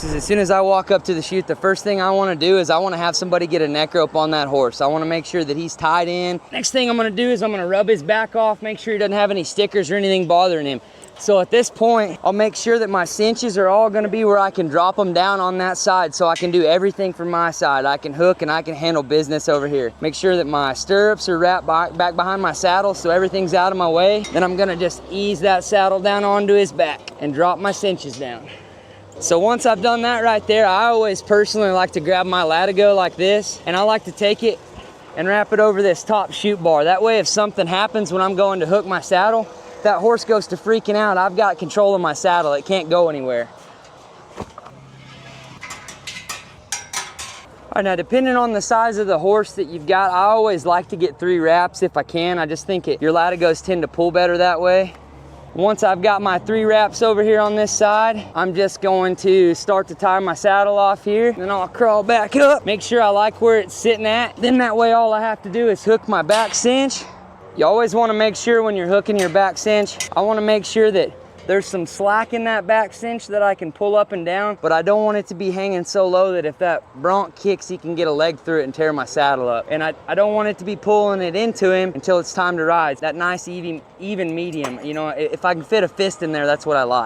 is as soon as I walk up to the chute, the first thing I want to do is I want to have somebody get a neck rope on that horse. I want to make sure that he's tied in. Next thing I'm going to do is I'm going to rub his back off, make sure he doesn't have any stickers or anything bothering him. So at this point, I'll make sure that my cinches are all gonna be where I can drop them down on that side so I can do everything from my side. I can hook and I can handle business over here. Make sure that my stirrups are wrapped back behind my saddle so everything's out of my way. Then I'm gonna just ease that saddle down onto his back and drop my cinches down. So once I've done that right there, I always personally like to grab my latigo like this, and I like to take it and wrap it over this top chute bar. That way if something happens when I'm going to hook my saddle, that horse goes to freaking out, I've got control of my saddle. It can't go anywhere. All right, now depending on the size of the horse that you've got, I always like to get 3 wraps if I can. I just think your latigos tend to pull better that way. Once I've got my 3 wraps over here on this side, I'm just going to start to tie my saddle off here. Then I'll crawl back up, make sure I like where it's sitting at. Then that way all I have to do is hook my back cinch. You always want to make sure when you're hooking your back cinch, I want to make sure that there's some slack in that back cinch that I can pull up and down, but I don't want it to be hanging so low that if that bronc kicks, he can get a leg through it and tear my saddle up. And I don't want it to be pulling it into him until it's time to ride. That nice even medium, you know, if I can fit a fist in there, that's what I like.